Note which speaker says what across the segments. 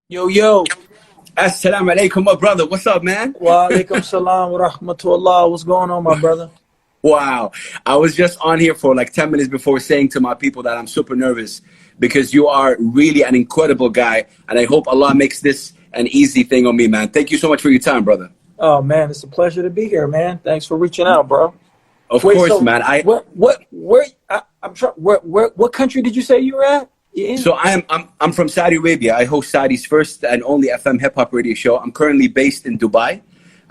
Speaker 1: Yo, yo.
Speaker 2: Assalamu alaikum, my brother. What's up, man?
Speaker 1: Wa alaikum salam wa rahmatullah. What's going on, my brother?
Speaker 2: Wow. I was just on here for like 10 minutes before saying to my people that I'm super nervous because you are really an incredible guy. And I hope Allah makes this an easy thing on me, man. Thank you so much for your time, brother.
Speaker 1: Oh, man, it's a pleasure to be here, man. Thanks for reaching out, bro.
Speaker 2: Of
Speaker 1: Wait,
Speaker 2: course,
Speaker 1: so
Speaker 2: man.
Speaker 1: what country did you say you were at? You in?
Speaker 2: So I'm from Saudi Arabia. I host Saudi's first and only FM hip hop radio show. I'm currently based in Dubai.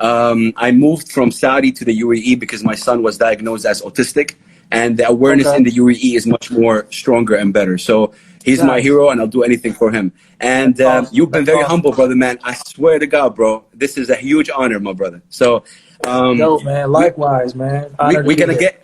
Speaker 2: I moved from Saudi to the UAE because my son was diagnosed as autistic, and the awareness
Speaker 1: Okay.
Speaker 2: in the UAE is much more stronger and better. So he's my
Speaker 1: Nice.
Speaker 2: hero, and I'll do anything for him. And
Speaker 1: That's awesome.
Speaker 2: you've been
Speaker 1: That's
Speaker 2: very
Speaker 1: awesome.
Speaker 2: humble, brother, man. I swear to God, bro, this is a huge honor, my brother. So
Speaker 1: Dope, man.
Speaker 2: we,
Speaker 1: Likewise, man.
Speaker 2: we,
Speaker 1: Honored to
Speaker 2: we're
Speaker 1: be
Speaker 2: gonna
Speaker 1: here.
Speaker 2: get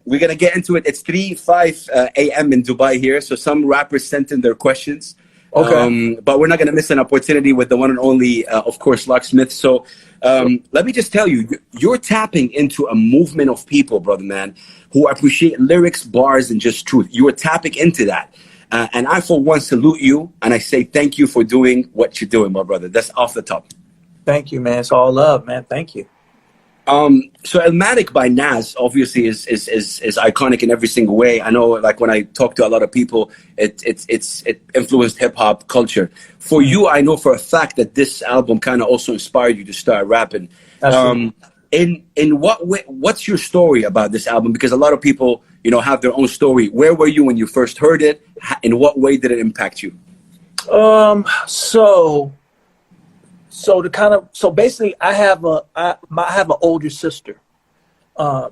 Speaker 2: we're gonna get into it. It's 3:05 a.m. in Dubai here, so some rappers sent in their questions,
Speaker 1: Okay.
Speaker 2: but we're not gonna miss an opportunity with the one and only, of course, Locksmith. So let me just tell you, you're tapping into a movement of people, brother, man, who appreciate lyrics, bars, and just truth. You are tapping into that, and I, for one, salute you, and I say thank you for doing what you're doing, my brother. That's off the top.
Speaker 1: Thank you, man. It's all love, man. Thank you.
Speaker 2: So Elmatic by Nas obviously is iconic in every single way. I know, like when I talk to a lot of people, it influenced hip hop culture. For you, I know for a fact that this album kind of also inspired you to start rapping.
Speaker 1: Absolutely.
Speaker 2: In what way? What's your story about this album? Because a lot of people, have their own story. Where were you when you first heard it? In what way did it impact you?
Speaker 1: So so basically I have an older sister. Um,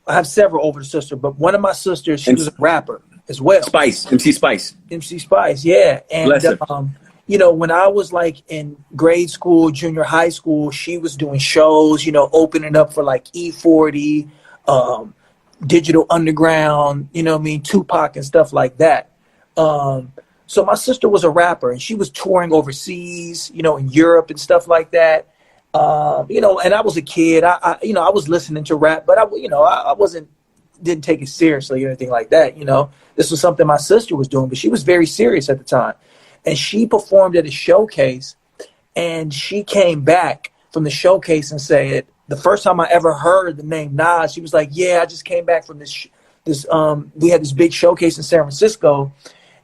Speaker 1: I have several older sisters, but one of my sisters, she was a rapper as well.
Speaker 2: Spice, MC Spice.
Speaker 1: MC Spice, yeah.
Speaker 2: Bless
Speaker 1: And
Speaker 2: her.
Speaker 1: when I was like in grade school, junior high school, she was doing shows, opening up for like E40, Digital Underground, what I mean, Tupac and stuff like that. So my sister was a rapper and she was touring overseas, in Europe and stuff like that. And I was a kid. I was listening to rap, but I didn't take it seriously or anything like that. This was something my sister was doing, but she was very serious at the time. And she performed at a showcase, and she came back from the showcase and said, the first time I ever heard the name Nas, she was like, "Yeah, I just came back from we had this big showcase in San Francisco,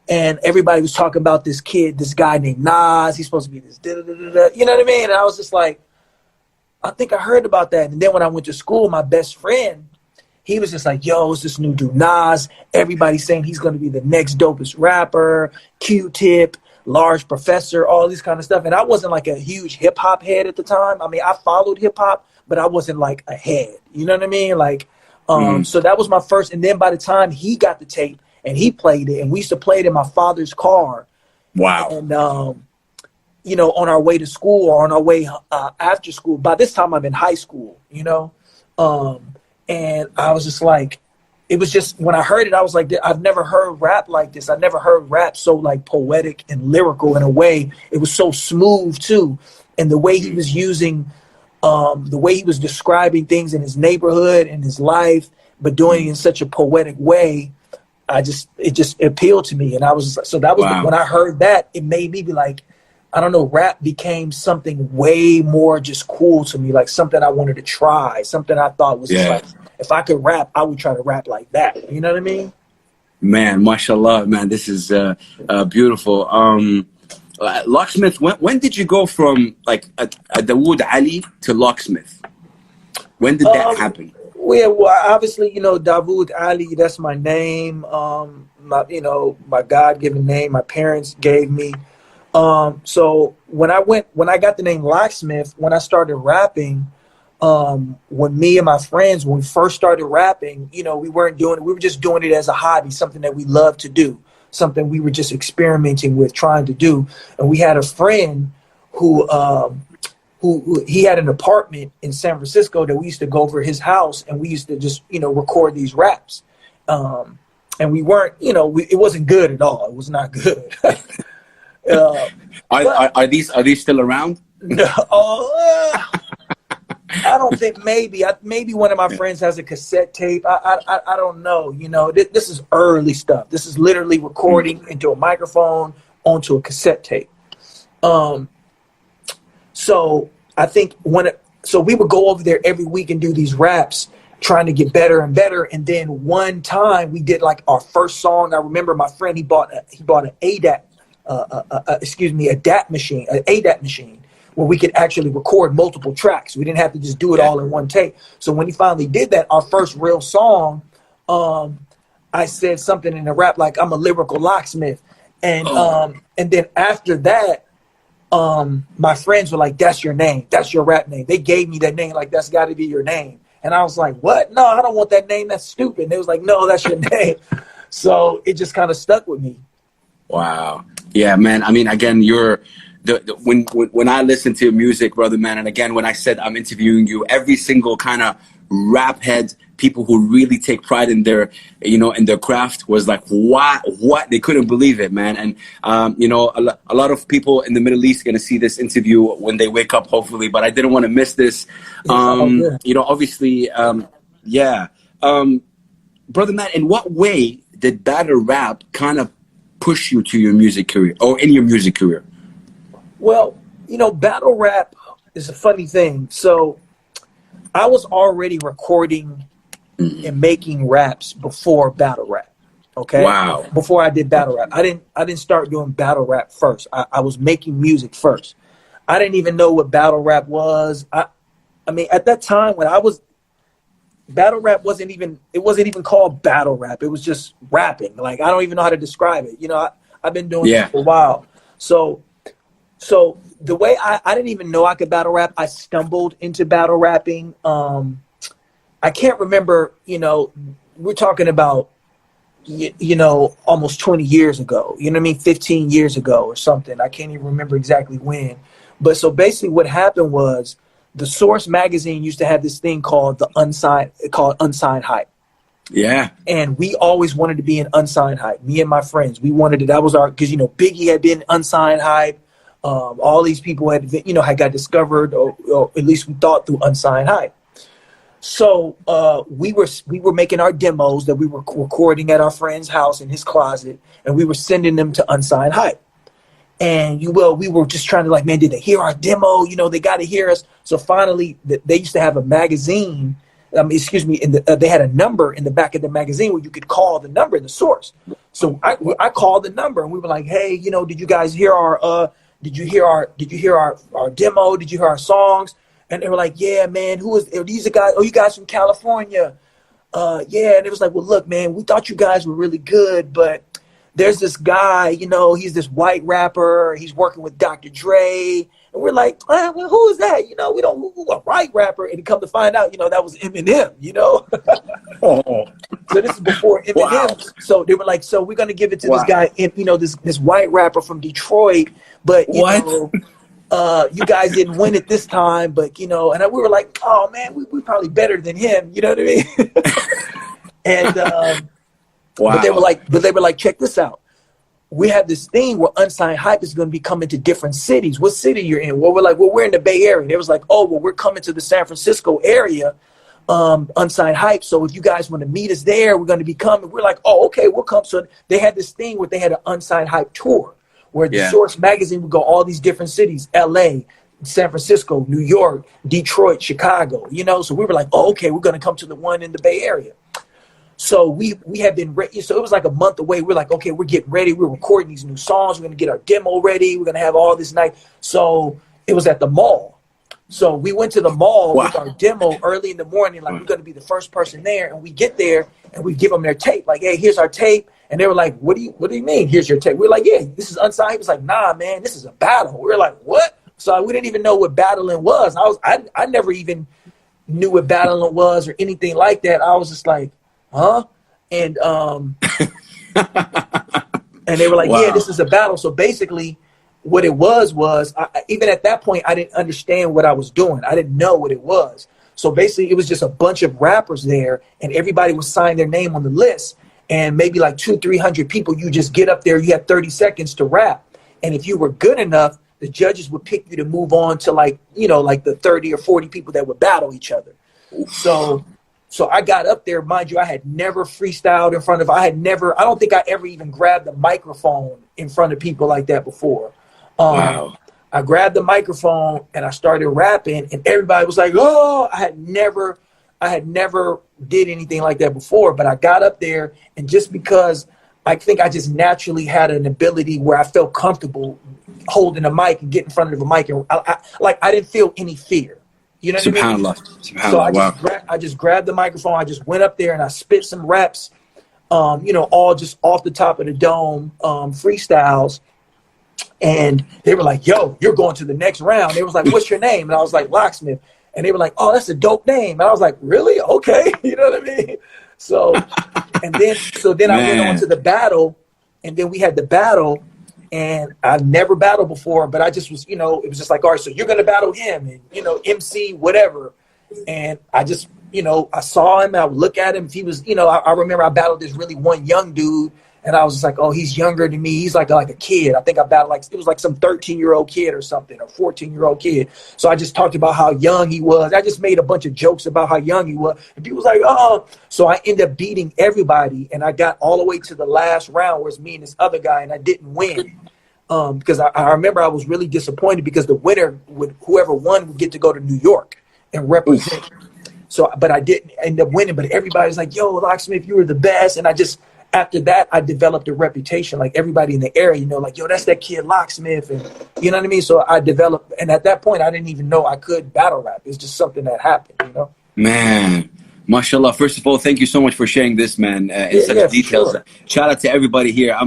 Speaker 1: and everybody was talking about this kid, this guy named Nas. He's supposed to be this, da-da-da-da-da." You know what I mean? And I was just like, I think I heard about that. And then when I went to school, my best friend, he was just like, "Yo, it's this new dude, Nas. Everybody's saying he's going to be the next dopest rapper, Q-Tip, Large Professor, all this kind of stuff." And I wasn't like a huge hip hop head at the time. I mean, I followed hip hop, but I wasn't like a head. You know what I mean? Like, so that was my first. And then by the time he got the tape and he played it, and we used to play it in my father's car,
Speaker 2: Wow.
Speaker 1: and on our way to school or on our way after school. By this time, I'm in high school. And I was just like, it was just, when I heard it, I was like, I've never heard rap like this. I've never heard rap so like poetic and lyrical in a way. It was so smooth too. And the way he was using, the way he was describing things in his neighborhood and his life, but doing it in such a poetic way, it just appealed to me. And I was just like, so that was,
Speaker 2: Wow.
Speaker 1: when I heard that, it made me be like, I don't know, rap became something way more just cool to me, like something I wanted to try, something I thought was just like, if I could rap, I would try to rap like that. You know what I mean?
Speaker 2: Man, mashallah, man, this is beautiful. Locksmith, when did you go from like a Dawood Ali to Locksmith? When did that happen?
Speaker 1: Well, obviously, Dawood Ali, that's my name. My God-given name, my parents gave me. So when I got the name Locksmith, when I started rapping, when me and my friends, when we first started rapping, we weren't doing it. We were just doing it as a hobby, something that we loved to do, something we were just experimenting with, trying to do. And we had a friend who he had an apartment in San Francisco that we used to go over his house, and we used to just, record these raps. And we weren't, it wasn't good at all. It was not good.
Speaker 2: Are these still around?
Speaker 1: No, I don't think. Maybe one of my friends has a cassette tape. I don't know. This is early stuff. This is literally recording into a microphone onto a cassette tape. So I think so we would go over there every week and do these raps, trying to get better and better. And then one time we did like our first song. I remember my friend, he bought an DAT machine where we could actually record multiple tracks. We didn't have to just do it all in one take. So when he finally did that, our first real song, I said something in the rap like, I'm a lyrical locksmith. And then after that, my friends were like, that's your name. That's your rap name. They gave me that name. Like, that's got to be your name. And I was like, what? No, I don't want that name. That's stupid. And they was like, no, that's your name. So it just kind of stuck with me.
Speaker 2: Wow. Yeah, man. I mean, again, when I listen to your music, brother, man, and again, when I said I'm interviewing you, every single kind of rap head, people who really take pride in their, in their craft was like, what? They couldn't believe it, man. And, a lot of people in the Middle East are going to see this interview when they wake up, hopefully, but I didn't want to miss this. Obviously, brother, man, in what way did battle rap kind of push you to your music career or in your music career?
Speaker 1: Well, battle rap is a funny thing. So I was already recording and making raps before battle rap. Okay.
Speaker 2: Wow.
Speaker 1: Before I did battle rap, I didn't start doing battle rap first. I was making music first. I didn't even know what battle rap was. I mean, at that time when battle rap wasn't even called battle rap. It was just rapping. Like, I don't even know how to describe it. I've been doing this for a while. So the way I didn't even know I could battle rap, I stumbled into battle rapping. I can't remember, we're talking about, almost 20 years ago, 15 years ago or something. I can't even remember exactly when. But so basically what happened was the Source magazine used to have this thing called Unsigned Hype.
Speaker 2: Yeah. And
Speaker 1: we always wanted to be an Unsigned Hype. Me and my friends, we wanted it. That was because, Biggie had been Unsigned Hype. All these people had got discovered, or at least we thought, through Unsigned Hype. So we were making our demos that we were recording at our friend's house in his closet, and we were sending them to Unsigned Hype. And we were just trying to like, man, did they hear our demo? They got to hear us. So finally, they used to have a magazine. They had a number in the back of the magazine where you could call the number in the Source. So I called the number, and we were like, hey, did you guys hear our did you hear our demo? Did you hear our songs? And they were like, yeah, man, these are guys? Oh, you guys from California? Yeah. And it was like, well, look, man, we thought you guys were really good, but there's this guy, he's this white rapper. He's working with Dr. Dre. And we're like, well, who is that? We don't who a white rapper. And come to find out, that was Eminem, So this is before Eminem. Wow. So they were like, so we're going to give it to this guy, this white rapper from Detroit. But, you guys didn't win it this time. But, and we were like, oh, man, we're probably better than him. You know what I mean? And but they were like, check this out. We have this thing where Unsigned Hype is going to be coming to different cities. What city you're in? Well, we're like, well, we're in the Bay Area. And it was like, oh, well, we're coming to the San Francisco area, Unsigned Hype. So if you guys want to meet us there, we're going to be coming. We're like, oh, okay, we'll come. So they had this thing where they had an Unsigned Hype tour where the Source magazine would go all these different cities, LA, San Francisco, New York, Detroit, Chicago, So we were like, oh, okay, we're going to come to the one in the Bay Area. So we had been ready. So it was like a month away. We're like, okay, we're getting ready. We're recording these new songs. We're going to get our demo ready. We're going to have all this night. So it was at the mall. So we went to the mall with our demo early in the morning. Like, we're going to be the first person there. And we get there and we give them their tape. Like, hey, here's our tape. And they were like, what do you mean? Here's your tape. We're like, yeah, this is Unsigned. He was like, nah, man, this is a battle. We were like, what? So we didn't even know what battling was. I never even knew what battling was or anything like that. I was just like, huh? And and they were like, yeah, this is a battle. So basically what it was even at that point, I didn't understand what I was doing. I didn't know what it was. So basically it was just a bunch of rappers there, and everybody would sign their name on the list, and maybe like 200-300 people. You just get up there, you have 30 seconds to rap. And if you were good enough, the judges would pick you to move on to like the 30 or 40 people that would battle each other. So I got up there, mind you, I had never freestyled in front of, I don't think I ever even grabbed a microphone in front of people like that before.
Speaker 2: Wow.
Speaker 1: I grabbed the microphone and I started rapping, and everybody was like, "Oh!" I had never did anything like that before, but I got up there, and just because I think I just naturally had an ability where I felt comfortable holding a mic and getting in front of a mic, and I didn't feel any fear. You know what I mean?
Speaker 2: SubhanAllah.
Speaker 1: I just grabbed the microphone. I just went up there and I spit some raps, all just off the top of the dome, freestyles. And they were like, "Yo, you're going to the next round." They was like, "What's your name?" And I was like, "Locksmith." And they were like, "Oh, that's a dope name." And I was like, "Really? Okay." You know what I mean? So then I went on to the battle, and then we had the battle, and I've never battled before, but I just was, it was just like, all right, so you're going to battle him, and, MC, whatever. And I just, I saw him, and I would look at him. If he was, I remember I battled this really one young dude, and I was just like, oh, he's younger than me. He's like a kid. I think I battled it was like some 13-year-old kid or something, or 14-year-old kid. So I just talked about how young he was. I just made a bunch of jokes about how young he was. And people was like, oh. So I ended up beating everybody, and I got all the way to the last round where it's me and this other guy, and I didn't win. Because I remember I was really disappointed because the winner, whoever won, would get to go to New York and represent. Oof. So, but I didn't end up winning. But everybody's like, "Yo, Locksmith, you were the best." And after that, I developed a reputation. Like everybody in the area, like, "Yo, that's that kid Locksmith," and you know what I mean. So I developed, and at that point, I didn't even know I could battle rap. It's just something that happened,
Speaker 2: Man, mashallah. First of all, thank you so much for sharing this, man, in such details. Sure. Shout out to everybody here.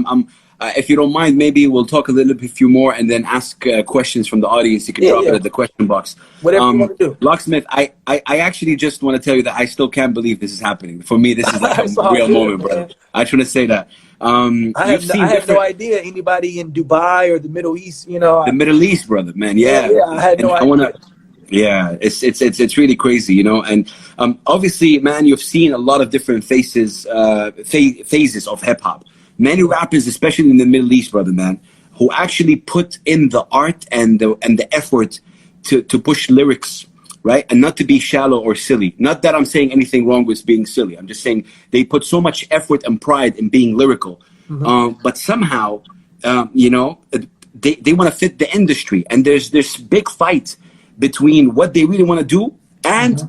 Speaker 2: If you don't mind, maybe we'll talk a little bit few more and then ask questions from the audience. You can drop it at the question box.
Speaker 1: Whatever you want to do.
Speaker 2: Locksmith, I actually just want to tell you that I still can't believe this is happening. For me, this is like a real moment, brother. I just want to say that. I
Speaker 1: had no idea anybody in Dubai or the Middle East,
Speaker 2: The Middle East, brother, man. Yeah,
Speaker 1: I had no idea.
Speaker 2: Yeah, it's really crazy, and obviously, man, you've seen a lot of different phases of hip hop. Many rappers, especially in the Middle East, brother, man, who actually put in the art and the effort to push lyrics, right? And not to be shallow or silly. Not that I'm saying anything wrong with being silly. I'm just saying they put so much effort and pride in being lyrical. Mm-hmm. But somehow, they want to fit the industry. And there's this big fight between what they really want to do and,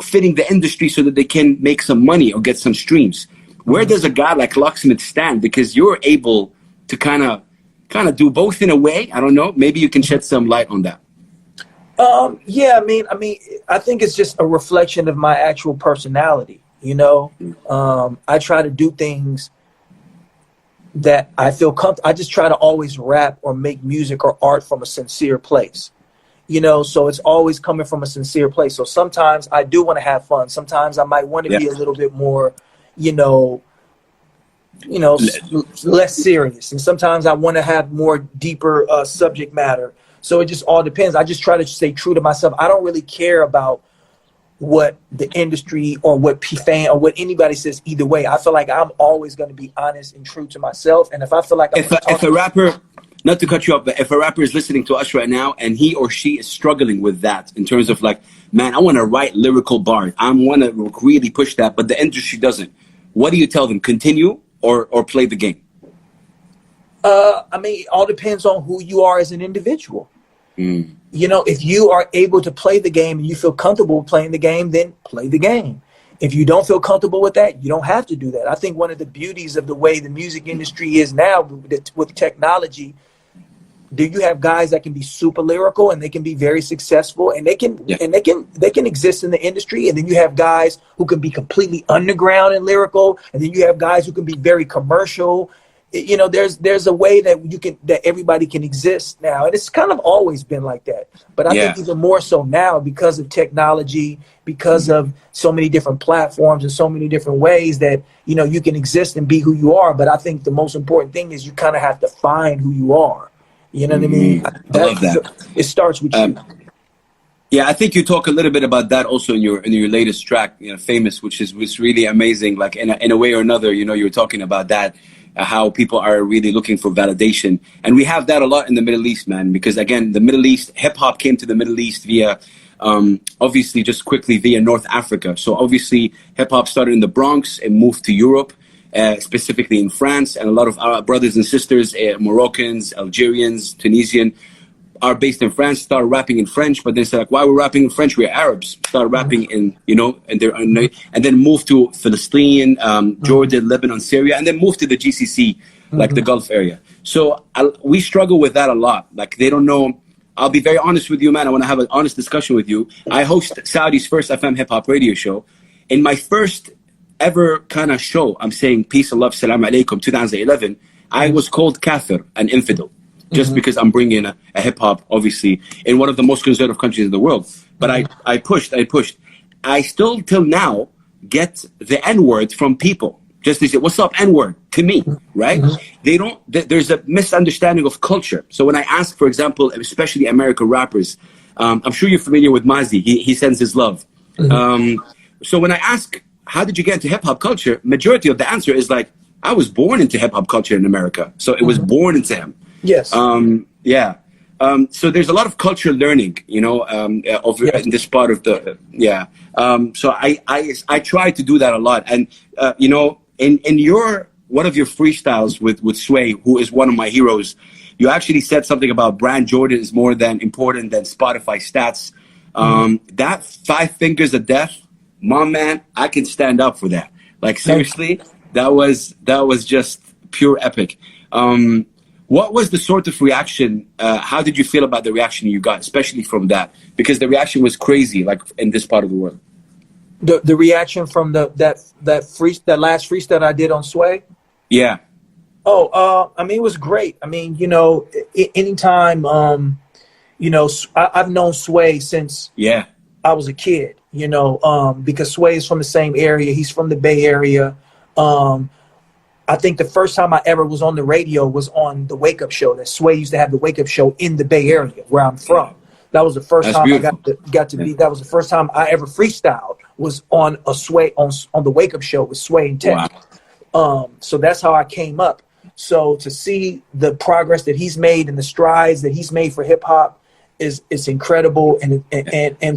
Speaker 2: fitting the industry so that they can make some money or get some streams. Where does a guy like Locksmith stand? Because you're able to kind of do both in a way. I don't know. Maybe you can shed some light on that.
Speaker 1: Yeah, I think it's just a reflection of my actual personality. I try to do things that I feel comfortable. I just try to always rap or make music or art from a sincere place. So it's always coming from a sincere place. So sometimes I do want to have fun. Sometimes I might want to be a little bit more less serious, and sometimes I want to have more deeper subject matter. So it just all depends. I just try to stay true to myself. I don't really care about what the industry or what fan or what anybody says either way. I feel like I'm always going to be honest and true to myself. And if I feel like
Speaker 2: if a rapper, not to cut you off, but if a rapper is listening to us right now and he or she is struggling with that in terms of like, man, I want to write lyrical bars, I want to really push that, but the industry doesn't. What do you tell them? Continue or play the game?
Speaker 1: It all depends on who you are as an individual. If you are able to play the game and you feel comfortable playing the game, then play the game. If you don't feel comfortable with that, you don't have to do that. I think one of the beauties of the way the music industry is now with technology, you have guys that can be super lyrical and they can be very successful and they can exist in the industry, and then you have guys who can be completely underground and lyrical, and then you have guys who can be very commercial. There's a way that everybody can exist now, and it's kind of always been like that. But I think even more so now because of technology, because of so many different platforms and so many different ways that you can exist and be who you are. But I think the most important thing is you kind of have to find who you are. You know what I mean?
Speaker 2: I love that.
Speaker 1: It starts with you.
Speaker 2: Yeah, I think you talk a little bit about that also in your latest track, Famous, which was really amazing. Like in a way or another, you were talking about that, how people are really looking for validation, and we have that a lot in the Middle East, man. Because again, the Middle East, hip hop came to the Middle East via, obviously, just quickly via North Africa. So obviously, hip hop started in the Bronx and moved to Europe. Specifically in France, and a lot of our brothers and sisters, Moroccans, Algerians, Tunisian, are based in France started rapping in French, but then said like, why we're rapping in French? We're Arabs. Started rapping in, you know, and then moved to Palestine, Jordan, Lebanon, Syria, and then moved to the GCC, like the Gulf area. So we struggle with that a lot. Like they don't know. I'll be very honest with you, man. I want to have an honest discussion with you. I host Saudi's first FM hip hop radio show. In my first ever kind of show, I'm saying peace and love, salam alaikum, 2011, I was called kafir, an infidel. Just because I'm bringing a hip hop, obviously, in one of the most conservative countries in the world. But I pushed. I still, till now, get the N-word from people. Just to say, what's up, N-word, to me, right? They don't, there's a misunderstanding of culture. So when I ask, for example, especially American rappers, I'm sure you're familiar with Mazzy, he sends his love. So when I ask, how did you get into hip hop culture? Majority of the answer is like, I was born into hip hop culture in America. So it was born into him.
Speaker 1: Yes.
Speaker 2: Yeah. So there's a lot of cultural learning, you know, in this part of the, so I try to do that a lot. And, you know, in one of your freestyles with Sway, who is one of my heroes, you actually said something about Brand Jordan is more than important than Spotify stats. That 5 fingers of death, my man, I can stand up for that. Like seriously, that was just pure epic. What was the sort of reaction? How did you feel about the reaction you got, especially from that? Because the reaction was crazy, like in this part of the world.
Speaker 1: The reaction from that last freestyle I did on Sway.
Speaker 2: Yeah.
Speaker 1: Oh, I mean, it was great. I mean, you know, anytime, you know, I've known Sway since I was a kid. You know, because Sway is from the same area. He's from the Bay Area. I think the first time I ever was on the radio was on the Wake Up Show. That Sway used to have the Wake Up Show in the Bay Area, where I'm from. That was the first time beautiful. I got to be. That was the first time I ever freestyled. Was on a Sway on the Wake Up Show with Sway and Tech. Wow. So that's how I came up. So to see the progress that he's made and the strides that he's made for hip hop is incredible. And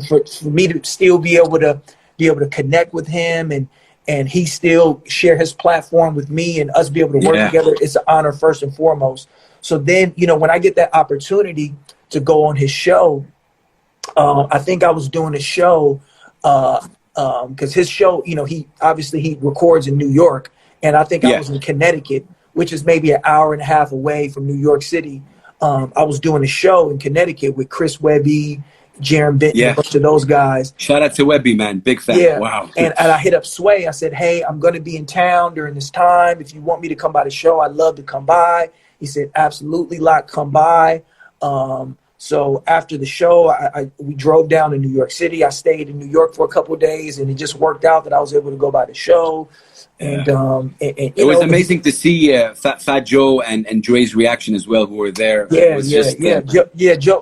Speaker 1: for me to still be able to connect with him and he still share his platform with me and us be able to work together, it's an honor first and foremost. So then, you know, when I get that opportunity to go on his show, I think I was doing a show because his show, you know, he records in New York, and I think I was in Connecticut, which is maybe an hour and a half away from New York City. I was doing a show in Connecticut with Chris Webby, Jaron Benton, a bunch of those guys. Shout out to Webby, man. Big fan. Yeah. Wow. And I hit up Sway. I said, hey, I'm going to be in town during this time. If you want me to come by the show, I'd love to come by. He said, absolutely, Lock, come by. So after the show, we drove down to New York City. I stayed in New York for a couple of days, and it just worked out that I was able to go by the show. And it was amazing to see Fat Joe and Dre's reaction as well, who were there.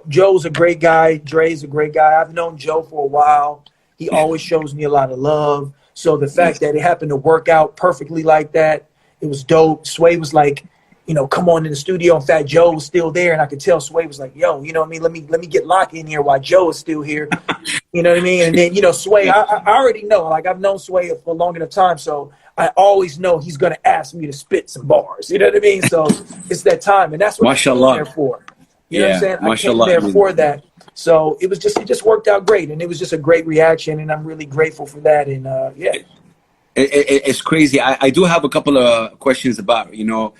Speaker 1: Joe's a great guy. Dre's a great guy. I've known Joe for a while. He always shows me a lot of love. So the fact that it happened to work out perfectly like that, it was dope. Sway was like, you know, come on in the studio, and Fat Joe was still there, and I could tell Sway was like, yo, you know what I mean? Let me get Lock in here while Joe is still here. You know what I mean? And then, you know, Sway, I already know, like I've known Sway for a long enough time, so I always know he's gonna ask me to spit some bars. You know what I mean? So it's that time, and that's what I came there for. You know what I'm saying? I came there for that. So it just worked out great, and it was just a great reaction, and I'm really grateful for that. And it's crazy. I do have a couple of questions about your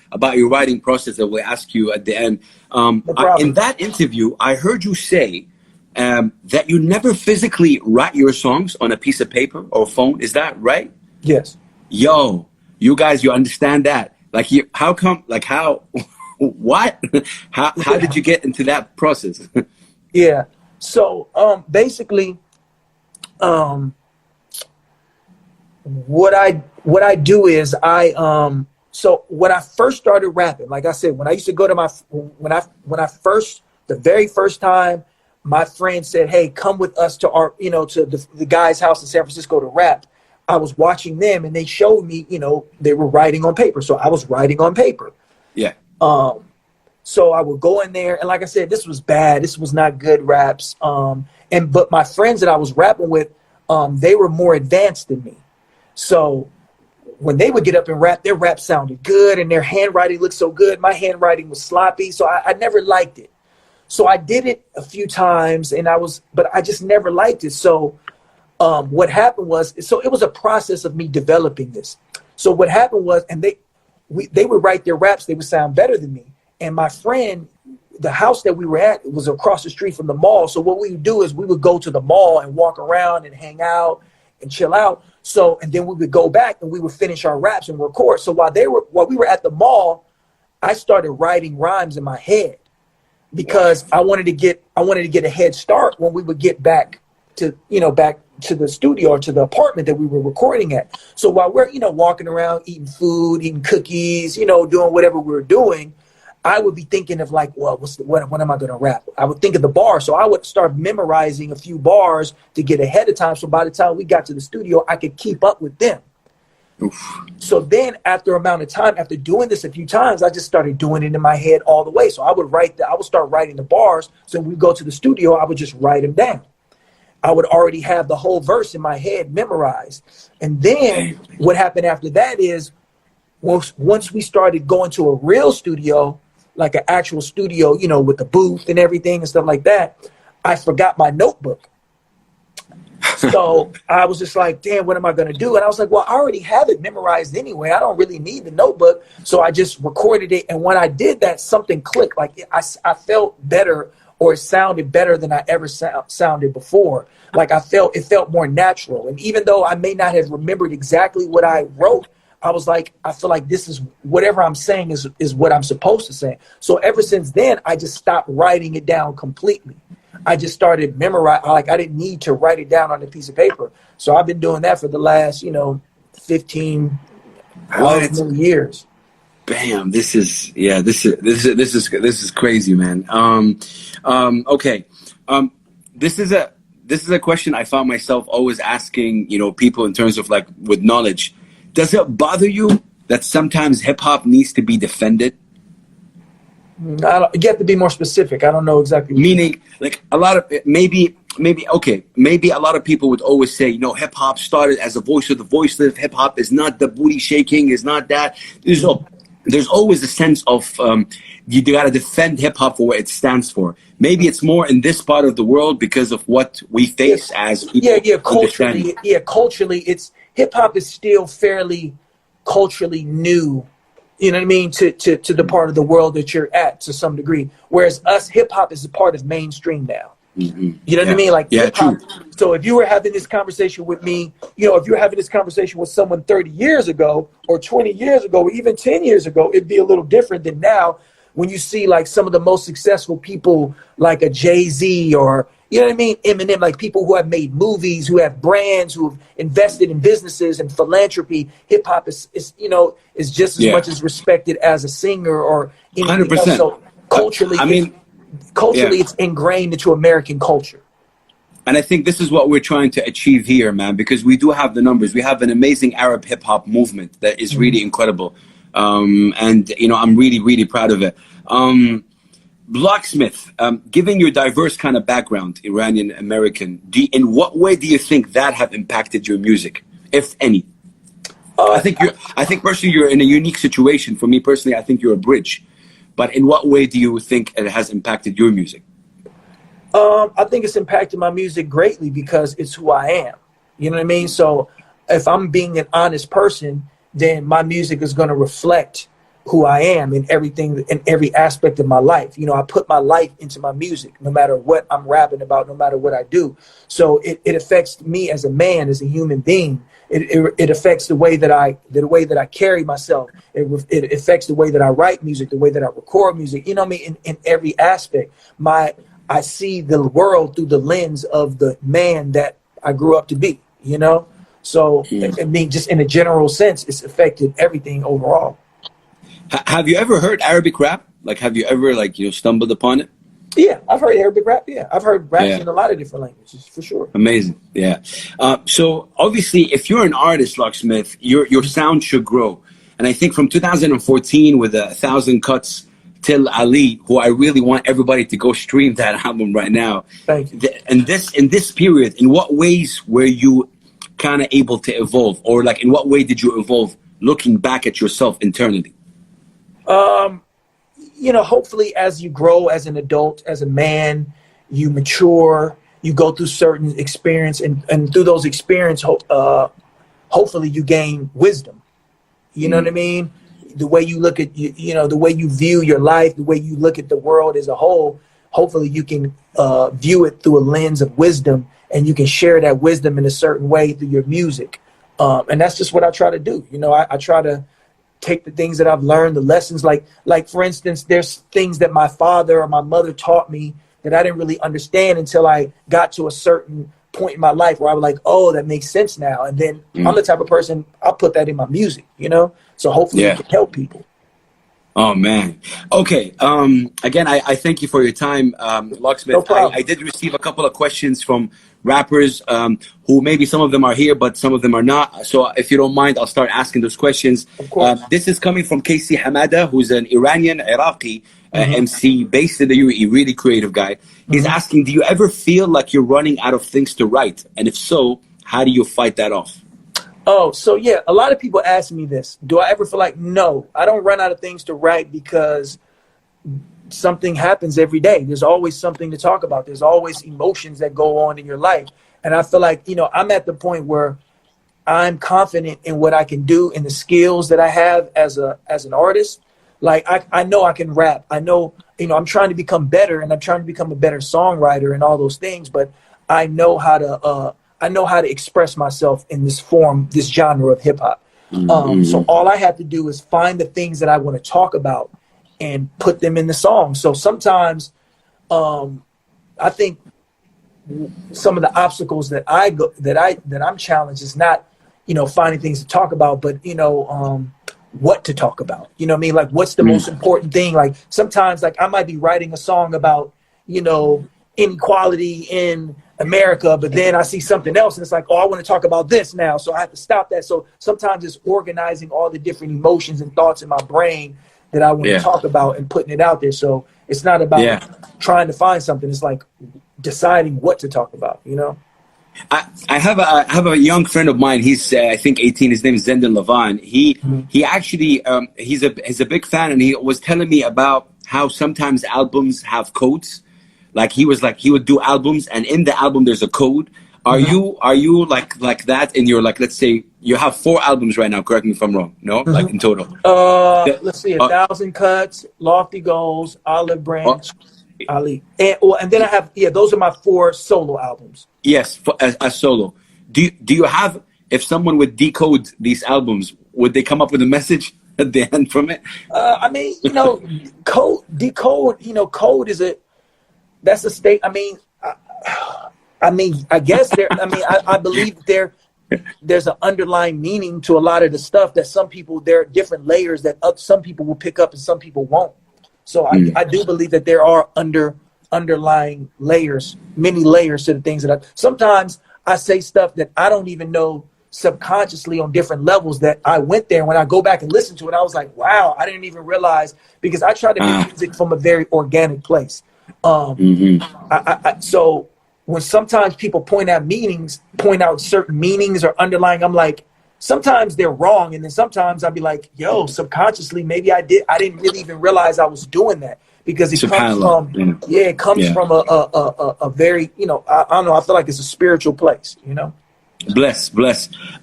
Speaker 1: writing process that we'll ask you at the end. In that interview, I heard you say that you never physically write your songs on a piece of paper or phone. Is that right? Yes. Yo, you guys, you understand that? Like, how come? Like, how? What? How did you get into that process? Yeah. So basically, what I do is so when I first started rapping, like I said, when I used to go to the very first time my friend said, hey, come with us to our, to the guy's house in San Francisco to rap. I was watching them and they showed me, they were writing on paper. So I was writing on paper. Yeah. So I would go in there, and like I said, this was bad. This was not good raps. But my friends that I was rapping with, they were more advanced than me. So when they would get up and rap, their rap sounded good and their handwriting looked so good. My handwriting was sloppy, so I never liked it. So I did it a few times, but I just never liked it. So what happened was, so it was a process of me developing this. So what happened was, and they would write their raps, they would sound better than me. And my friend, the house that we were at was across the street from the mall. So what we would do is we would go to the mall and walk around and hang out and chill out. So, and then we would go back and we would finish our raps and record. So while we were at the mall, I started writing rhymes in my head because I wanted to get a head start when we would get back to the studio or to the apartment that we were recording at. So while we're, walking around, eating food, eating cookies, doing whatever we were doing, I would be thinking of like, well, what am I going to rap? I would think of the bars. So I would start memorizing a few bars to get ahead of time. So by the time we got to the studio, I could keep up with them. Oof. So then after doing this a few times, I just started doing it in my head all the way. So I would start writing the bars. So when we go to the studio, I would just write them down. I would already have the whole verse in my head memorized. And then what happened after that is once we started going to a real studio, like an actual studio, with the booth and everything and stuff like that, I forgot my notebook. So I was just like, damn, what am I going to do? And I was like, well, I already have it memorized anyway. I don't really need the notebook. So I just recorded it. And when I did that, something clicked. Like I felt better, or it sounded better than I ever sounded before. Like it felt more natural. And even though I may not have remembered exactly what I wrote, I was like, I feel like this is whatever I'm saying is what I'm supposed to say. So ever since then, I just stopped writing it down completely. I just started memorizing. Like I didn't need to write it down on a piece of paper. So I've been doing that for the last, 15 years.
Speaker 2: Bam! This is crazy, man. Okay. This is a question I found myself always asking, people in terms of like with knowledge. Does it bother you that sometimes hip hop needs to be defended?
Speaker 1: You have to be more specific. I don't know exactly.
Speaker 2: Meaning, like a lot of maybe a lot of people would always say, hip hop started as a voice of the voiceless. Hip hop is not the booty shaking. Is not that. There's always a sense of you got to defend hip hop for what it stands for. Maybe it's more in this part of the world because of what we face as people.
Speaker 1: Culturally, it's hip hop is still fairly culturally new. You know what I mean? To the part of the world that you're at to some degree. Whereas us, hip hop is a part of mainstream now. Mm-hmm. You know what I mean? Like hip-hop. True. So if you were having this conversation with me, if you're having this conversation with someone 30 years ago or 20 years ago or even 10 years ago, it'd be a little different than now when you see like some of the most successful people like a Jay-Z or, you know what I mean? Eminem, like people who have made movies, who have brands, who have invested in businesses and philanthropy. Hip hop is just as much as respected as a singer or anything 100%. Else. So culturally, it's ingrained into American culture.
Speaker 2: And I think this is what we're trying to achieve here, man, because we do have the numbers. We have an amazing Arab hip hop movement that is really incredible. And, I'm really, really proud of it. Locksmith, given your diverse kind of background, Iranian American, in what way do you think that have impacted your music, if any? I think personally you're in a unique situation. For me personally, I think you're a bridge. But in what way do you think it has impacted your music?
Speaker 1: I think it's impacted my music greatly because it's who I am. You know what I mean? So if I'm being an honest person, then my music is going to reflect who I am in everything, in every aspect of my life. I put my life into my music, no matter what I'm rapping about, no matter what I do. So it affects me as a man, as a human being. It affects the way that I carry myself. It affects the way that I write music, the way that I record music. You know what I mean? In every aspect, I see the world through the lens of the man that I grew up to be. So I mean, just in a general sense, it's affected everything overall.
Speaker 2: Have you ever heard Arabic rap? Like, have you ever stumbled upon it?
Speaker 1: Yeah, I've heard Arabic rap. Yeah, I've heard rap in a lot of different languages, for sure.
Speaker 2: Amazing. Yeah. So obviously, if you're an artist, Locksmith, your sound should grow. And I think from 2014 with 1,000 Cuts till Ali, who I really want everybody to go stream that album right now.
Speaker 1: Thank you.
Speaker 2: In this period, in what ways were you kind of able to evolve, or like in what way did you evolve looking back at yourself internally?
Speaker 1: you know, hopefully as you grow as an adult, as a man, you mature, you go through certain experience, and through those experience, hopefully you gain wisdom. You know what I mean? The way you look at, you know, the way you view your life, the way you look at the world as a whole, hopefully you can view it through a lens of wisdom, and you can share that wisdom in a certain way through your music. And that's just what I try to do. You know, I try to take the things that I've learned, the lessons, like for instance, there's things that my father or my mother taught me that I didn't really understand until I got to a certain point in my life where I was like, oh, that makes sense now. And then I'm the type of person, I'll put that in my music, you know? So hopefully it can help people.
Speaker 2: Oh, man. Okay. Again, I thank you for your time, Locksmith.
Speaker 1: No problem.
Speaker 2: I did receive a couple of questions from rappers who maybe some of them are here, but some of them are not. So if you don't mind, I'll start asking those questions.
Speaker 1: Of course.
Speaker 2: This is coming from Casey Hamada, who's an Iranian, Iraqi MC based in the UAE, really creative guy. He's asking, do you ever feel like you're running out of things to write? And if so, how do you fight that off?
Speaker 1: Oh, so yeah, a lot of people ask me this. Do I ever feel like, no, I don't run out of things to write, because something happens every day. There's always something to talk about. There's always emotions that go on in your life. And I feel like, you know, I'm at the point where I'm confident in what I can do and the skills that I have as an artist. Like, I know I can rap. I know, you know, I'm trying to become better, and I'm trying to become a better songwriter and all those things, but I know how to express myself in this form, this genre of hip hop. So all I have to do is find the things that I want to talk about and put them in the song. So sometimes I think some of the obstacles that I'm challenged is not, you know, finding things to talk about, but, you know, what to talk about. You know what I mean? Like, what's the most important thing? Like, sometimes, like, I might be writing a song about, you know, inequality in America, but then I see something else and it's like, oh, I want to talk about this now, so I have to stop that. So sometimes it's organizing all the different emotions and thoughts in my brain that I want to talk about and putting it out there. So it's not about trying to find something. It's like deciding what to talk about, you know?
Speaker 2: I have a young friend of mine. He's I think 18. His name is Zendon Lavan. He actually he's a big fan, and he was telling me about how sometimes albums have codes. Like, he would do albums, and in the album there's a code. Are you like that in your, like, let's say you have 4 albums right now, correct me if I'm wrong, no? Like, in total.
Speaker 1: Let's see, 1,000 Cuts, Lofty Goals, Olive Branch, Ali. And then I have, those are my 4 solo albums. Yes,
Speaker 2: as solo. Do you have, if someone would decode these albums, would they come up with a message at the end from it?
Speaker 1: I mean, you know, decode, you know, code is that's a state. I mean, I guess I believe there's an underlying meaning to a lot of the stuff that some people, there are different layers that some people will pick up and some people won't. So I do believe that there are underlying layers, many layers to the things that sometimes I say stuff that I don't even know subconsciously on different levels that I went there. When I go back and listen to it, I was like, wow, I didn't even realize, because I try to make music from a very organic place. So when sometimes people point out certain meanings or underlying, I'm like, sometimes they're wrong, and then sometimes I'll be like, yo, subconsciously maybe I didn't really even realize I was doing that, because it comes from a very, you know, I don't know, I feel like it's a spiritual place, you know.
Speaker 2: Bless.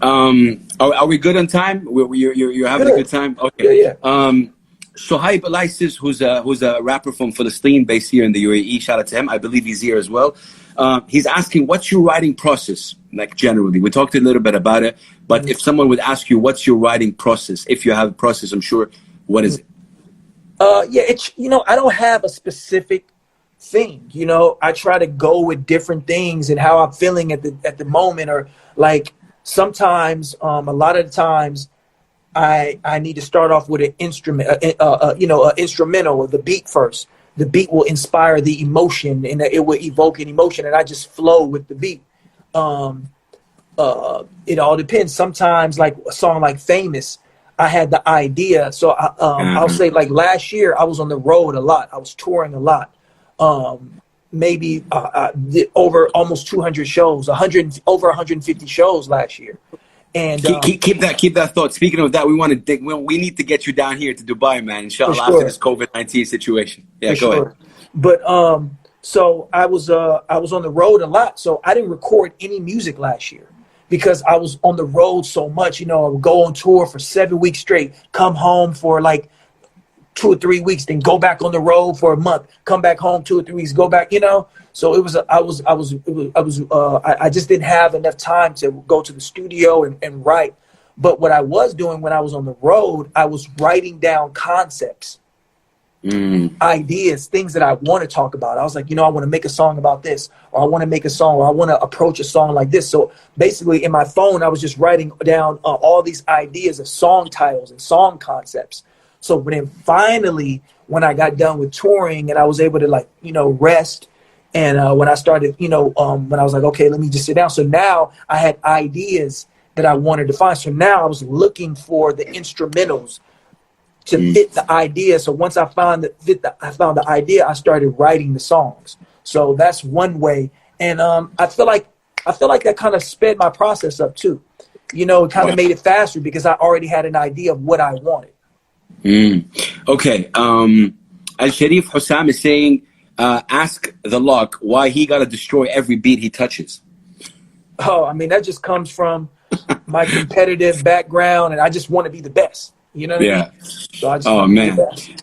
Speaker 2: Are we good on time? You're having a good time? Okay. Shoaib Elisis, who's a rapper from Palestine, based here in the UAE. Shout out to him. I believe he's here as well. He's asking, what's your writing process? Like, generally, we talked a little bit about it, but if someone would ask you, what's your writing process? If you have a process, I'm sure. What is it?
Speaker 1: It's, you know, I don't have a specific thing. You know, I try to go with different things and how I'm feeling at the moment, or like sometimes, a lot of the times, I need to start off with an instrument, an instrumental, or the beat first. The beat will inspire the emotion, and it will evoke an emotion, and I just flow with the beat. It all depends. Sometimes, like a song like "Famous," I had the idea. So I'll say, like, last year I was on the road a lot. I was touring a lot. Maybe over almost 200 shows, over 150 shows last year. And
Speaker 2: Keep that thought. Speaking of that, we need to get you down here to Dubai, man.
Speaker 1: for
Speaker 2: Inshallah, after
Speaker 1: sure,
Speaker 2: this COVID-19 situation. Yeah,
Speaker 1: for
Speaker 2: go ahead.
Speaker 1: sure. But so I was on the road a lot, so I didn't record any music last year because I was on the road so much. You know, I would go on tour for 7 weeks straight, come home for like 2 or 3 weeks, then go back on the road for a month, come back home 2 or 3 weeks, go back, you know. So I just didn't have enough time to go to the studio and write. But what I was doing when I was on the road, I was writing down concepts, ideas, things that I want to talk about. I was like, you know, I want to make a song about this, or I want to make a song, or I want to approach a song like this. So basically in my phone, I was just writing down all these ideas of song titles and song concepts. So then finally, when I got done with touring and I was able to, like, you know, rest, and when I started, you know, when I was like, okay, let me just sit down. So now I had ideas that I wanted to find. So now I was looking for the instrumentals to fit the idea. So once I found the idea, I started writing the songs. So that's one way. And I feel like that kind of sped my process up too. You know, it kind of made it faster because I already had an idea of what I wanted.
Speaker 2: Okay. Al Sharif Hussam is saying, ask the Lock why he got to destroy every beat he touches.
Speaker 1: Oh, I mean, that just comes from my competitive background, and I just want to be the best. You know what I mean? So I just want to be the best.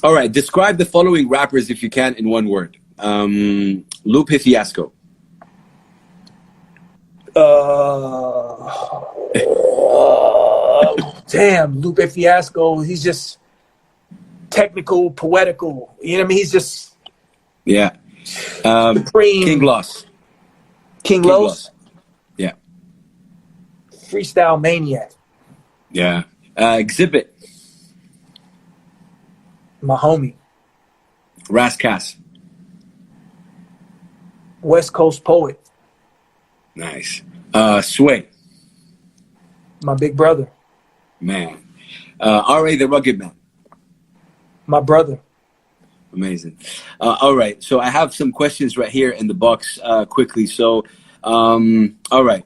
Speaker 2: All right. Describe the following rappers, if you can, in one word. Lupe Fiasco.
Speaker 1: Damn, Lupe Fiasco. He's just technical, poetical. You know what I mean? He's just supreme.
Speaker 2: King Los.
Speaker 1: King Los.
Speaker 2: Yeah.
Speaker 1: Freestyle maniac.
Speaker 2: Yeah. Exhibit.
Speaker 1: My homie.
Speaker 2: Rascass.
Speaker 1: West Coast poet.
Speaker 2: Nice. Sway.
Speaker 1: My big brother.
Speaker 2: Man. R.A. the Rugged Man.
Speaker 1: My brother.
Speaker 2: Amazing. All right. So I have some questions right here in the box quickly. So, all right.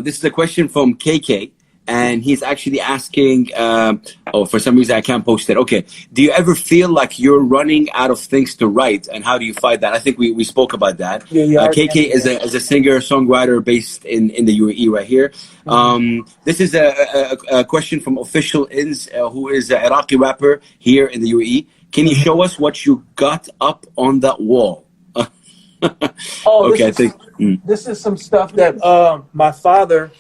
Speaker 2: This is a question from KK. And he's actually asking, for some reason I can't post it. Okay. Do you ever feel like you're running out of things to write? And how do you fight that? I think we spoke about that.
Speaker 1: Yeah,
Speaker 2: KK is a singer, songwriter based in the UAE right here. This is a question from Official Ins, who is an Iraqi rapper here in the UAE. Can you show us what you got up on that wall?
Speaker 1: Okay, this is some stuff that my father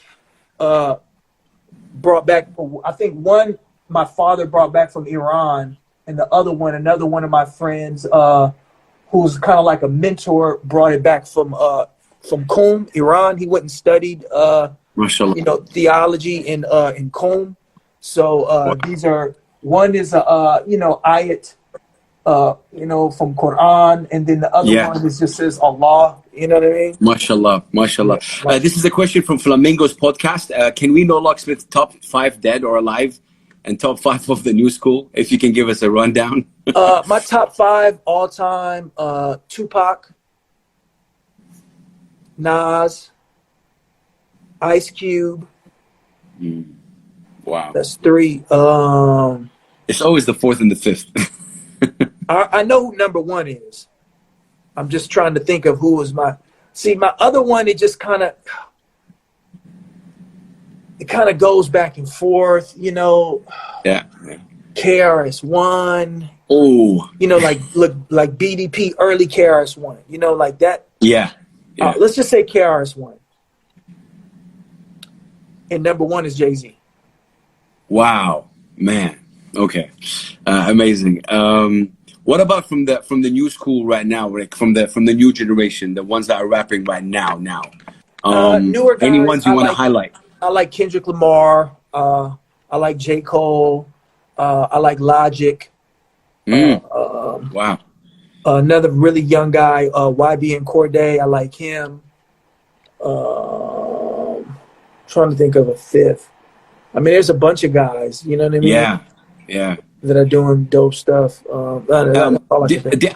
Speaker 1: brought back. I think one my father brought back from Iran, and the other one, another one of my friends who's kind of like a mentor, brought it back from Qom, Iran. He went and studied theology in Qom. So these are, one is ayat from Quran, and then the other one is just says Allah. You know what I mean?
Speaker 2: Mashallah, mashallah. This is a question from Flamingo's podcast. Can we know Locksmith's top 5 dead or alive and top 5 of the new school? If you can give us a rundown.
Speaker 1: My top 5 all time: Tupac, Nas, Ice Cube.
Speaker 2: Wow,
Speaker 1: that's 3.
Speaker 2: It's always the 4th and the 5th.
Speaker 1: I know who number 1 is. I'm just trying to think of who was my other one. It just kind of goes back and forth, you know.
Speaker 2: Yeah.
Speaker 1: KRS-One.
Speaker 2: Oh.
Speaker 1: You know, like BDP, early KRS-One. You know, like that.
Speaker 2: Yeah.
Speaker 1: Let's just say KRS-One. And number 1 is Jay-Z.
Speaker 2: Wow, man. Okay, amazing. What about from the new school right now, Rick? From the new generation, the ones that are rapping right now.
Speaker 1: Newer guys.
Speaker 2: Any ones you want to highlight?
Speaker 1: I like Kendrick Lamar. I like J. Cole. I like Logic.
Speaker 2: Wow.
Speaker 1: Another really young guy, YB and Corday. I like him. Trying to think of a 5th. I mean, there's a bunch of guys. You know what I mean?
Speaker 2: Yeah.
Speaker 1: that are doing dope stuff. That's all I can think.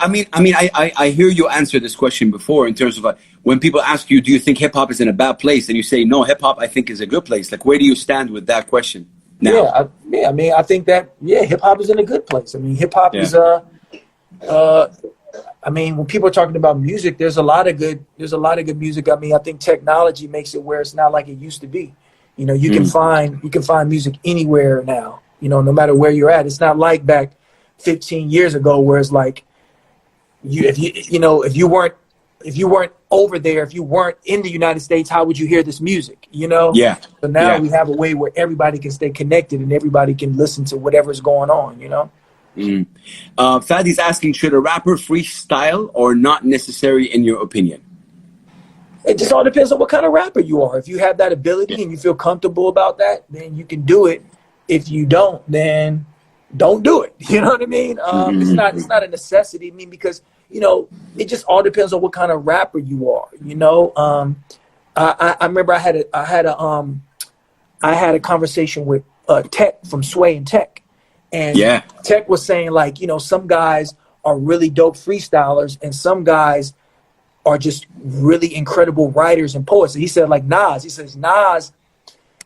Speaker 2: I hear you answer this question before in terms of when people ask you, do you think hip hop is in a bad place? And you say, no, hip hop, I think, is a good place. Like, where do you stand with that question now?
Speaker 1: I think that, hip hop is in a good place. I mean, hip hop is, when people are talking about music, there's a lot of good music. I mean, I think technology makes it where it's not like it used to be. You know, you can find music anywhere now, you know, no matter where you're at. It's not like back 15 years ago where it's like if you weren't over there, if you weren't in the United States, how would you hear this music, you know?
Speaker 2: Yeah.
Speaker 1: So now we have a way where everybody can stay connected and everybody can listen to whatever's going on, you know?
Speaker 2: Fadi's asking, should a rapper freestyle or not necessary in your opinion?
Speaker 1: It just all depends on what kind of rapper you are. If you have that ability and you feel comfortable about that, then you can do it. If you don't, then don't do it. You know what I mean? It's not a necessity. I mean, because, you know, it just all depends on what kind of rapper you are. You know, I remember I had a conversation with Tech from Sway and Tech, and Tech was saying, like, you know, some guys are really dope freestylers and some guys are just really incredible writers and poets. And he said, like Nas, Nas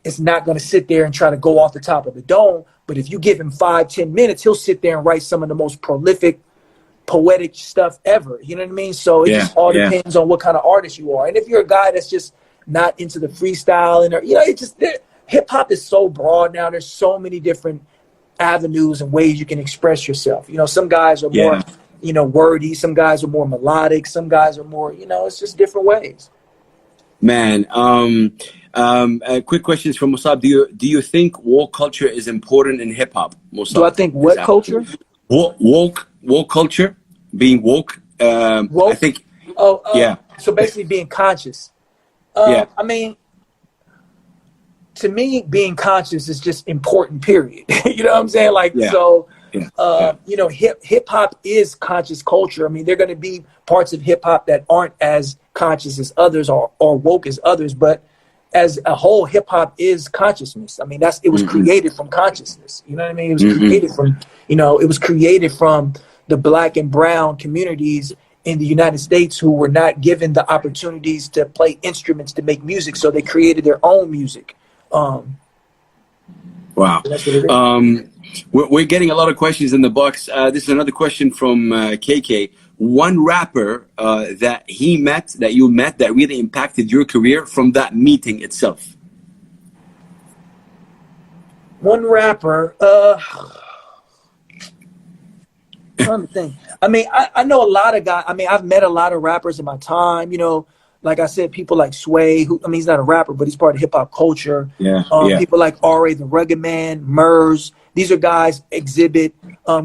Speaker 1: is not going to sit there and try to go off the top of the dome. But if you give him 5-10 minutes, he'll sit there and write some of the most prolific, poetic stuff ever. You know what I mean? So it just all depends on what kind of artist you are. And if you're a guy that's just not into the freestyling, or, you know, hip hop is so broad now. There's so many different avenues and ways you can express yourself. You know, some guys are more, you know, wordy. Some guys are more melodic. Some guys are more, you know, it's just different ways.
Speaker 2: Man, quick questions from Musab. Do you think woke culture is important in hip hop?
Speaker 1: Do I think what culture?
Speaker 2: Woke culture, being woke.
Speaker 1: Woke?
Speaker 2: I think.
Speaker 1: So basically, being conscious. I mean, to me, being conscious is just important. Period. You know what I'm saying? Like so. You know, hip hop is conscious culture. I mean, there are going to be parts of hip hop that aren't as conscious as others or woke as others, but as a whole, hip hop is consciousness. I mean, it was created from consciousness. You know what I mean? It was created from, you know, it was created from the Black and brown communities in the United States who were not given the opportunities to play instruments to make music, so they created their own music.
Speaker 2: Wow.
Speaker 1: That's what it is.
Speaker 2: We're getting a lot of questions in the box. This is another question from KK. One rapper that you met that really impacted your career from that meeting itself.
Speaker 1: One rapper. Trying to think. I mean, I know a lot of guys. I mean, I've met a lot of rappers in my time. You know, like I said, people like Sway, who, I mean, he's not a rapper, but he's part of hip hop culture. People like R.A. the Rugged Man, Murs. These are guys, Exhibit,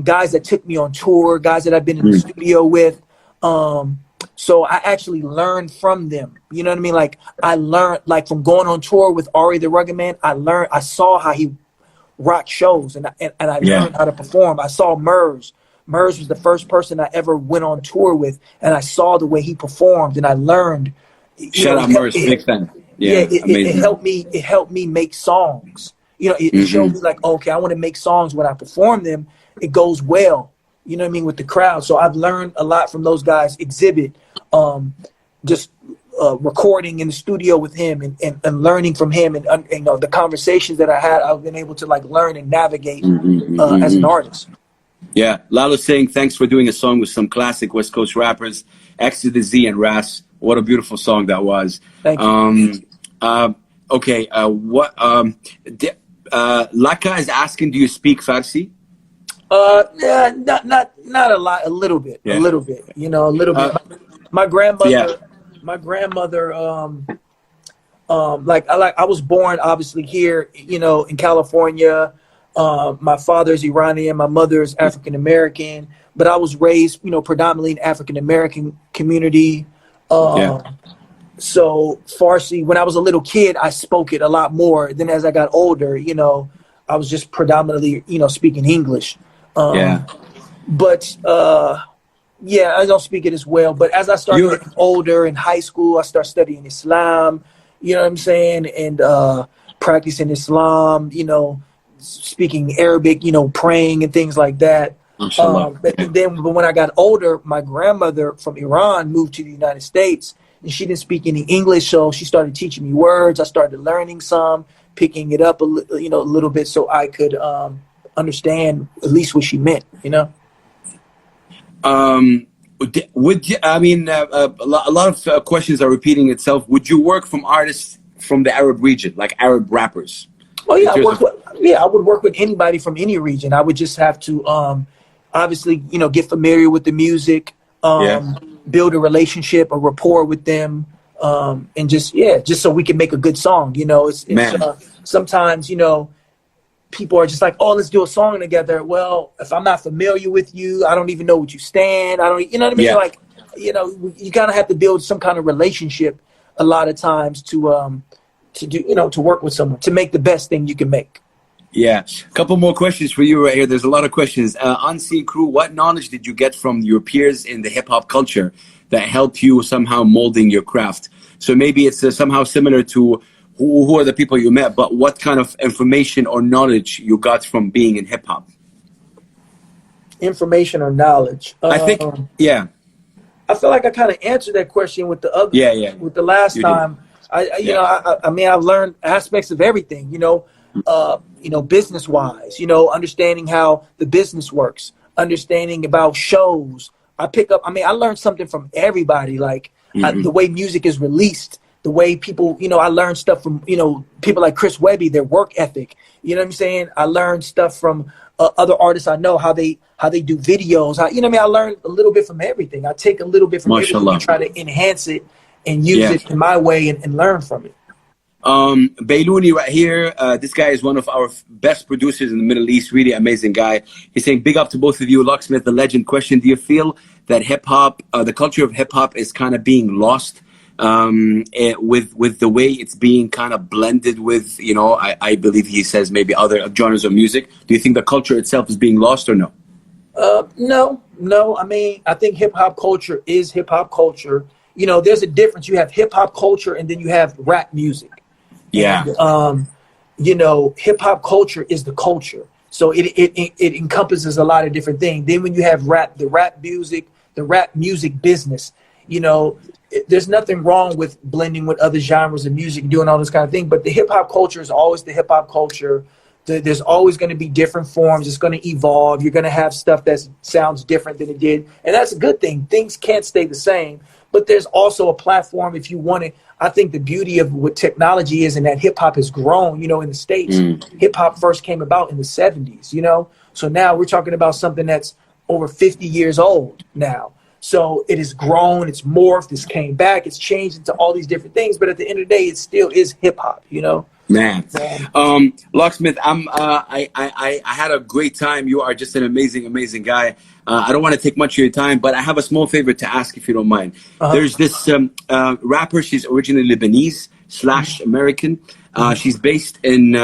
Speaker 1: guys that took me on tour, guys that I've been in the studio with. So I actually learned from them. You know what I mean? Like, I learned, like, from going on tour with R.A. the Rugged Man, I saw how he rocked shows, and I learned how to perform. I saw Murs. Murs was the first person I ever went on tour with, and I saw the way he performed, and I learned.
Speaker 2: Shout out Murs, big fan.
Speaker 1: It helped me make songs. You know, it showed me, like, okay, I want to make songs. When I perform them, it goes well. You know what I mean, with the crowd. So I've learned a lot from those guys. Exhibit, just recording in the studio with him and learning from him, and you know, the conversations that I had, I've been able to, like, learn and navigate as an artist.
Speaker 2: Yeah, Lalo's saying thanks for doing a song with some classic West Coast rappers, X to the Z and Ras. What a beautiful song that was.
Speaker 1: Thank you.
Speaker 2: Okay, Laka is asking, do you speak Farsi?
Speaker 1: Yeah, not a lot, a little bit, you know, a little bit. My grandmother, I was born obviously here, you know, in California. My father's Iranian, my mother's African American, but I was raised, you know, predominantly in African American community. So Farsi, when I was a little kid, I spoke it a lot more. Then as I got older, you know, I was just predominantly, you know, speaking English. But I don't speak it as well. But as I started getting older in high school, I started studying Islam, you know what I'm saying? And practicing Islam, you know, speaking Arabic, you know, praying and things like that. But when I got older, my grandmother from Iran moved to the United States, and she didn't speak any English, so she started teaching me words. I started learning some, picking it up a little bit, so I could understand at least what she meant, you know.
Speaker 2: Would you, I mean, a lot of questions are repeating itself. Would you work from artists from the Arab region, like Arab rappers?
Speaker 1: Oh yeah, I would work with anybody from any region. I would just have to obviously, you know, get familiar with the music, build a relationship, a rapport with them, and just so we can make a good song. You know, it's sometimes, you know, people are just like, oh, let's do a song together. Well, if I'm not familiar with you, I don't even know what you stand. You know what I mean? Like, you know, you kind of have to build some kind of relationship a lot of times to do, you know, to work with someone, to make the best thing you can make.
Speaker 2: Yeah. A couple more questions for you right here. There's a lot of questions. Unseen Crew, what knowledge did you get from your peers in the hip hop culture that helped you somehow molding your craft? So maybe it's somehow similar to who are the people you met, but what kind of information or knowledge you got from being in hip hop?
Speaker 1: Information or knowledge?
Speaker 2: I think,
Speaker 1: I feel like I kind of answered that question with the other, with the last time. I mean, I've learned aspects of everything, you know, business wise, you know, understanding how the business works, understanding about shows. I learned something from everybody, like the way music is released, the way people, you know, I learned stuff from, you know, people like Chris Webby, their work ethic, you know what I'm saying? I learned stuff from other artists I know, how they do videos, you know what I mean? I learned a little bit from everything. I take a little bit from everything and try to enhance it and use it in my way and learn from it.
Speaker 2: Baylouni right here, this guy is one of our best producers in the Middle East, really amazing guy. He's saying, big up to both of you, Locksmith, the legend. Question, do you feel that hip-hop, the culture of hip-hop is kind of being lost with the way it's being kind of blended with, you know, I believe he says maybe other genres of music. Do you think the culture itself is being lost or no?
Speaker 1: No. I mean, I think hip-hop culture is hip-hop culture. You know, there's a difference. You have hip-hop culture and then you have rap music.
Speaker 2: Yeah.
Speaker 1: And, you know, hip hop culture is the culture. So it encompasses a lot of different things. Then when you have the rap music business, you know, there's nothing wrong with blending with other genres of music, doing all this kind of thing. But the hip hop culture is always the hip hop culture. There's always going to be different forms. It's going to evolve. You're going to have stuff that sounds different than it did. And that's a good thing. Things can't stay the same. But there's also a platform if you want it. I think the beauty of what technology is and that hip hop has grown, you know, in the States. Hip hop first came about in the 70s, you know. So now we're talking about something that's over 50 years old now. So it has grown, it's morphed, it's came back, it's changed into all these different things. But at the end of the day, it still is hip hop, you know.
Speaker 2: Man, Locksmith, I had a great time. You are just an amazing guy. I don't want to take much of your time, but I have a small favor to ask if you don't mind. There's this rapper. She's originally Lebanese / American. She's based in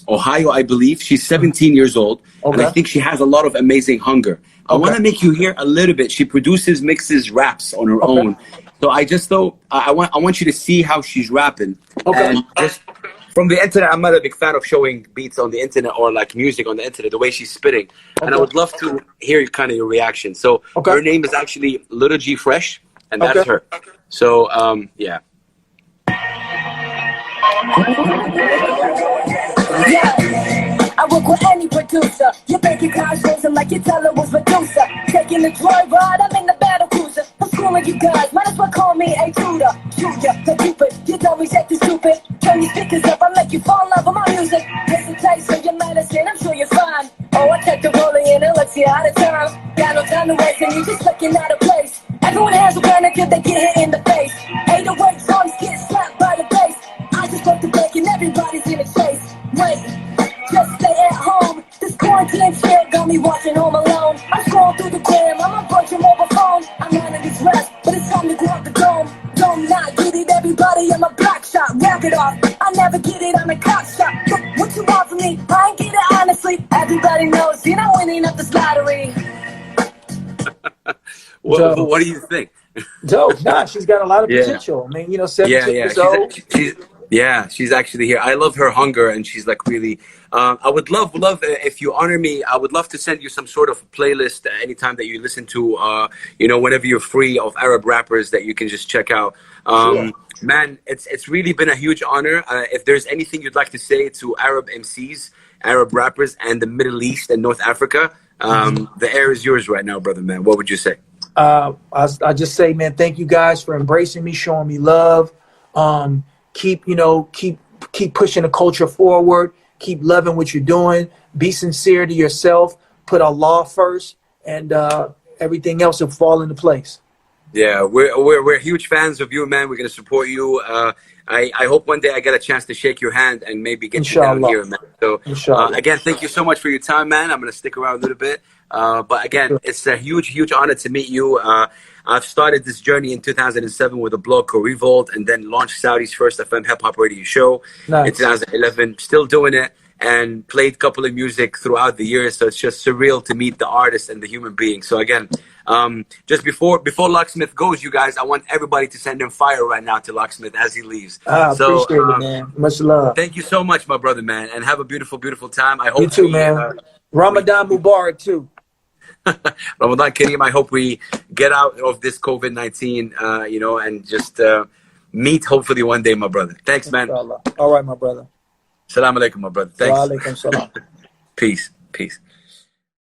Speaker 2: Ohio, I believe. She's 17 years old, and I think she has a lot of amazing hunger. I want to make you hear a little bit. She produces, mixes, raps on her own. So I just thought I want you to see how she's rapping. And just from the internet, I'm not a big fan of showing beats on the internet or like music on the internet, the way she's spitting. And I would love to hear kind of your reaction. So her name is actually Little G Fresh, and that's her. So, yeah.
Speaker 3: I work with any producer. Your bank account shows them like your teller was Medusa. Taking the joy ride, I'm in the battle cruiser. I'm schooling you guys, might as well call me a tutor. Shoot ya, the Cupid, you don't reject the stupid. Turn your speakers up, I'll make you fall in love with my music. Hesitate, so your medicine, I'm sure you're fine. Oh, I checked the rolling in and let's you out of time. Got no time to waste and you just looking out of place. Everyone has a plan until they get hit in the face. 808 songs get slapped by the bass. I just broke the bank and everybody's in a chase. Wait, just stay at home. This quarantine shit got me watching Home Alone. I'm scrolling through the gram, I'm on bunch of mobile phone. I'm on this rest, but it's time to go up the dome. Don't not get it, everybody, I'm a black shot. Wrap it off, I never get it, I'm a cop shot. What you want from me? I ain't get it honestly. Everybody knows you're not winning up this lottery.
Speaker 2: What do you think?
Speaker 1: Dope. Nah, she's got a lot of potential. I mean, you know, 17 years old.
Speaker 2: Yeah, she's actually here. I love her hunger, and she's like really. I would love if you honor me. I would love to send you some sort of playlist anytime that you listen to. Whenever you're free, of Arab rappers that you can just check out.
Speaker 1: Sure.
Speaker 2: Man, it's really been a huge honor. If there's anything you'd like to say to Arab MCs, Arab rappers, and the Middle East and North Africa, the air is yours right now, brother man. What would you say?
Speaker 1: I just say, man, thank you guys for embracing me, showing me love. Keep pushing the culture forward. Keep loving what you're doing. Be sincere to yourself. Put Allah first, and everything else will fall into place.
Speaker 2: Yeah, we're huge fans of you, man. We're gonna support you. I hope one day I get a chance to shake your hand and maybe get you down here, man. So again, thank you so much for your time, man. I'm gonna stick around a little bit. But again, it's a huge honor to meet you. I've started this journey in 2007 with a blog called Revolt, and then launched Saudi's first FM hip hop radio show in 2011. Still doing it, and played a couple of music throughout the years. So it's just surreal to meet the artist and the human being. So again, just before Locksmith goes, you guys, I want everybody to send him fire right now to Locksmith as he leaves.
Speaker 1: Appreciate it, man. Much love.
Speaker 2: Thank you so much, my brother, man, and have a beautiful time. I hope
Speaker 1: you too, man. Ramadan Mubarak too.
Speaker 2: Ramadan Kareem. I hope we get out of this COVID-19, and just meet hopefully one day, my brother. Thanks, man.
Speaker 1: All right, my brother.
Speaker 2: Salam alaikum, my brother. Thanks.
Speaker 1: Wa alaikum salam.
Speaker 2: Peace.